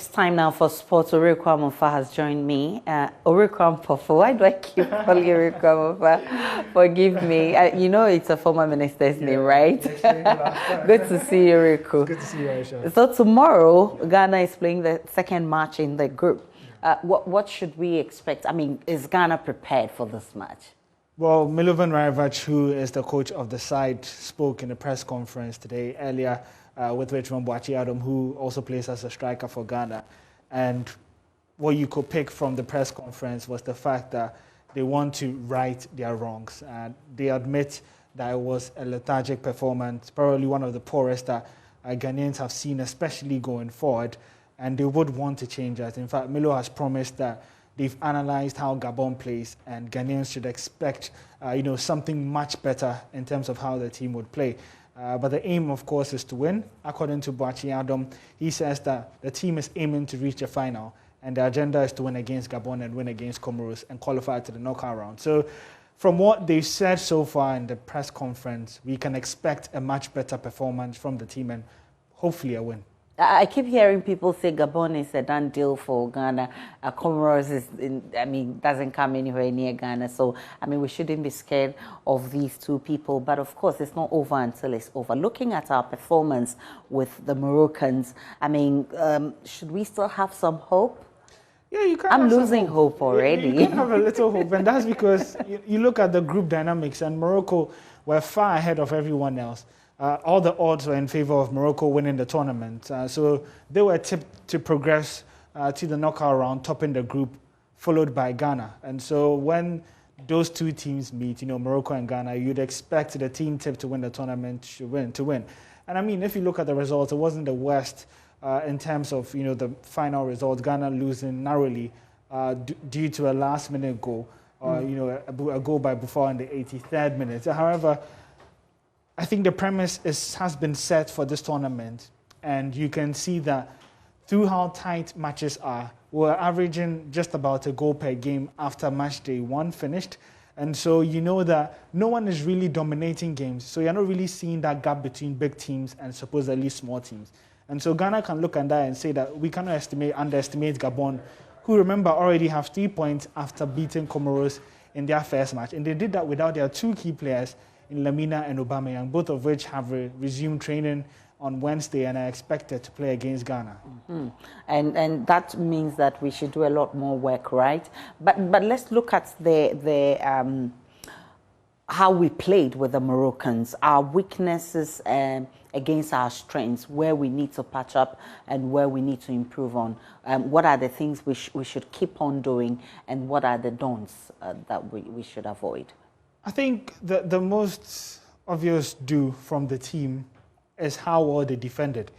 It's time now for sports. Orikwa Mofa has joined me. Orikwa Mofa, why do I keep calling you Orikwa Mofa? Forgive me. You know it's a former minister's name, right? Good to see you, Orikwa. Good to see you, Aisha. So tomorrow, Ghana is playing the second match in the group. What should we expect? I mean, is Ghana prepared for this match? Well, Milovan Rajevac, who is the coach of the side, spoke in a press conference today earlier with Richmond Boakye-Adom, who also plays as a striker for Ghana. And what you could pick from the press conference was the fact that they want to right their wrongs. They admit that it was a lethargic performance, probably one of the poorest that Ghanaians have seen, especially going forward. And they would want to change that. In fact, Milo has promised that they've analyzed how Gabon plays, and Ghanaians should expect, something much better in terms of how the team would play. But the aim, of course, is to win. According to Boakye-Adom, he says that the team is aiming to reach the final, and the agenda is to win against Gabon and win against Comoros and qualify to the knockout round. So, from what they've said so far in the press conference, we can expect a much better performance from the team and hopefully a win. I keep hearing people say Gabon is a done deal for Ghana. Comoros doesn't come anywhere near Ghana. So, we shouldn't be scared of these two people. But of course, it's not over until it's over. Looking at our performance with the Moroccans, should we still have some hope? Yeah, you can. I'm losing hope already. You can have a little hope, and that's because you look at the group dynamics, and Morocco were far ahead of everyone else. All the odds were in favor of Morocco winning the tournament. So they were tipped to progress to the knockout round, topping the group, followed by Ghana. And so when those two teams meet, Morocco and Ghana, you'd expect the team tipped to win the tournament to win. And if you look at the results, it wasn't the worst in terms of, the final results. Ghana losing narrowly due to a last-minute goal, a goal by Buffon in the 83rd minute. However, I think the premise has been set for this tournament, and you can see that through how tight matches are, we're averaging just about a goal per game after match day 1 finished. And so you know that no one is really dominating games, so you're not really seeing that gap between big teams and supposedly small teams. And so Ghana can look at that and say that we cannot underestimate Gabon, who, remember, already have 3 points after beating Comoros in their first match. And they did that without their 2 key players, in Lamina and Aubameyang, both of which have resumed training on Wednesday and are expected to play against Ghana. Mm-hmm. And that means that we should do a lot more work, right? But let's look at the how we played with the Moroccans, our weaknesses against our strengths, where we need to patch up and where we need to improve on. What are the things we should keep on doing, and what are the don'ts that we should avoid? I think the most obvious do from the team is how well they defended.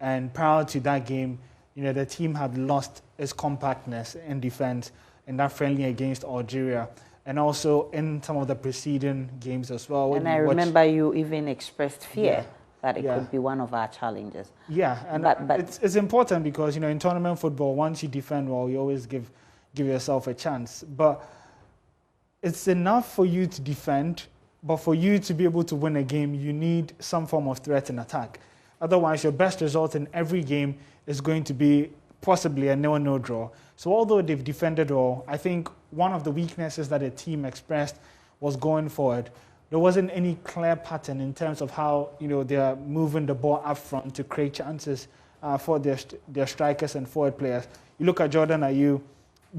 And prior to that game, the team had lost its compactness in defense in that friendly against Algeria, and also in some of the preceding games as well. And I remember you even expressed fear that it could be one of our challenges. Yeah, and but it's important because, in tournament football, once you defend well, you always give yourself a chance. But it's enough for you to defend, but for you to be able to win a game, you need some form of threat and attack. Otherwise, your best result in every game is going to be possibly a 0-0 draw. So although they've defended well, I think one of the weaknesses that the team expressed was going forward. There wasn't any clear pattern in terms of how they're moving the ball up front to create chances for their strikers and forward players. You look at Andre Ayew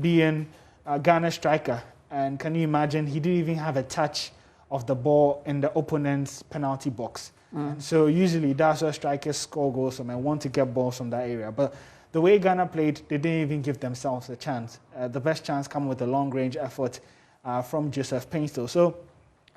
being a Ghana striker, and can you imagine, he didn't even have a touch of the ball in the opponent's penalty box. So usually that's where strikers score goals from and want to get balls from that area. But the way Ghana played, they didn't even give themselves a chance. The best chance came with a long-range effort from Joseph Painstill. So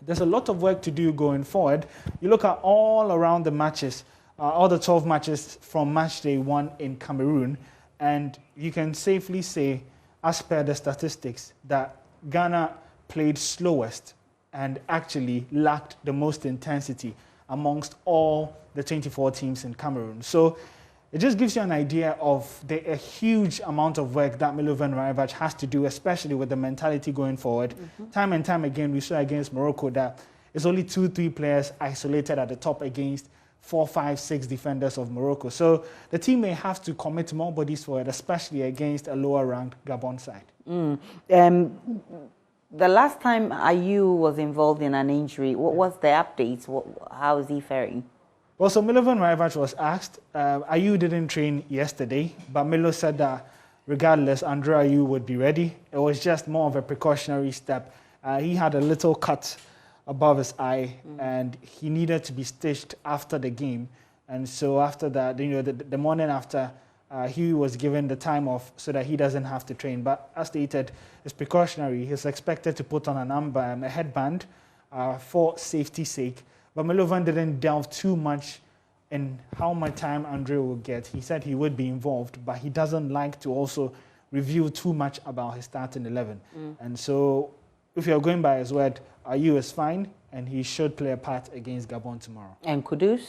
there's a lot of work to do going forward. You look at all around the matches, all the 12 matches from match day 1 in Cameroon, and you can safely say, as per the statistics, that Ghana played slowest and actually lacked the most intensity amongst all the 24 teams in Cameroon. So it just gives you an idea of a huge amount of work that Milovan Rajevac has to do, especially with the mentality going forward. Time and time again, we saw against Morocco that it's only 2-3 players isolated at the top against 4, 5, 6 defenders of Morocco. So the team may have to commit more bodies forward, especially against a lower-ranked Gabon side. The last time Ayew was involved in an injury, what was the updates? How is he faring? Well, so Milovan Rajevac was asked. Ayew didn't train yesterday, but Milo said that regardless, Andre Ayew would be ready. It was just more of a precautionary step. He had a little cut above his eye, and he needed to be stitched after the game. And so after that, the morning after, he was given the time off so that he doesn't have to train. But as stated, it's precautionary. He's expected to put on a headband for safety's sake. But Milovan didn't delve too much in how much time Andre will get. He said he would be involved, but he doesn't like to also reveal too much about his starting 11. And so if you're going by his word, Ayew is fine, and he should play a part against Gabon tomorrow. And Kudus?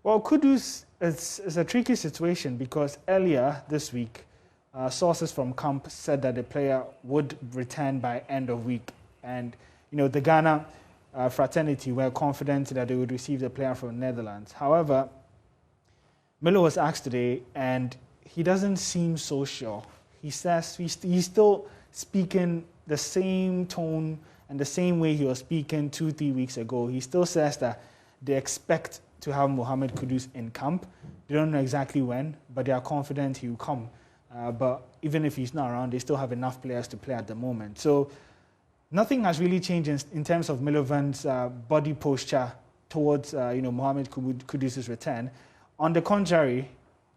Well, Kudus is a tricky situation because earlier this week, sources from camp said that the player would return by end of week. And, the Ghana fraternity were confident that they would receive the player from the Netherlands. However, Milo was asked today, and he doesn't seem so sure. He says he's still speaking the same tone and the same way he was speaking 2-3 weeks ago. He still says that they expect to have Mohammed Kudus in camp. They don't know exactly when, but they are confident he will come. But even if he's not around, they still have enough players to play at the moment. So nothing has really changed in terms of Milovan's body posture towards Mohammed Kudus' return. On the contrary,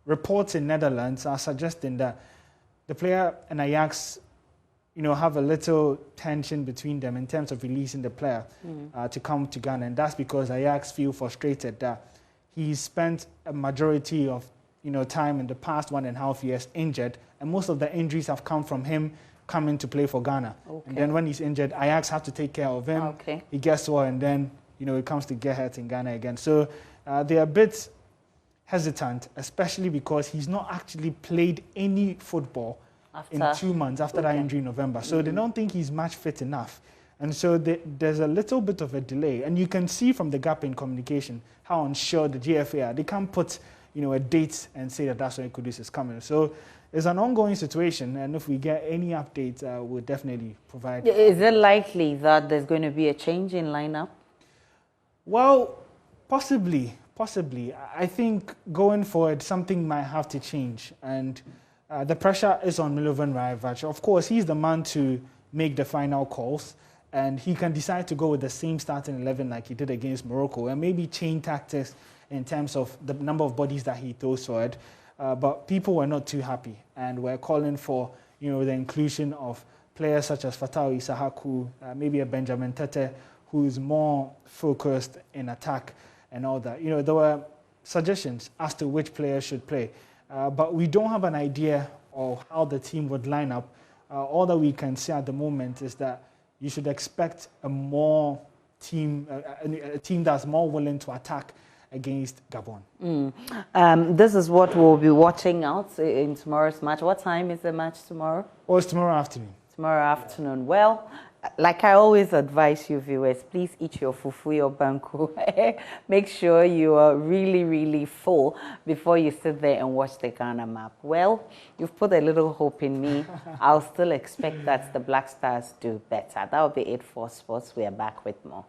reports in Netherlands are suggesting that the player and Ajax have a little tension between them in terms of releasing the player to come to Ghana. And that's because Ajax feel frustrated that he spent a majority of time in the past 1.5 years injured, and most of the injuries have come from him coming to play for Ghana. Okay. And then when he's injured, Ajax have to take care of him. Okay. He gets well, and then it comes to get hurt in Ghana again. So they're a bit hesitant, especially because he's not actually played any football in 2 months after that injury in November. So they don't think he's match fit enough. And so there's a little bit of a delay. And you can see from the gap in communication how unsure the GFA are. They can't put a date and say that that's when Kudus is coming. So it's an ongoing situation. And if we get any updates, we'll definitely provide. Is it likely that there's going to be a change in lineup? Well, possibly. I think going forward, something might have to change. And the pressure is on Milovan Rajevac. Of course, he's the man to make the final calls, and he can decide to go with the same starting 11 like he did against Morocco, and maybe change tactics in terms of the number of bodies that he throws forward. But people were not too happy, and were calling for the inclusion of players such as Fatau Isahaku, maybe a Benjamin Tete, who is more focused in attack and all that. There were suggestions as to which players should play. But we don't have an idea of how the team would line up. All that we can say at the moment is that you should expect a team that's more willing to attack against Gabon. This is what we'll be watching out in tomorrow's match. What time is the match tomorrow? Oh, it's tomorrow afternoon. Tomorrow afternoon. Well, like I always advise you viewers, please eat your fufu, your banku. Make sure you are really, really full before you sit there and watch the Ghana map. Well, you've put a little hope in me. I'll still expect that the Black Stars do better. That'll be it for sports. We are back with more.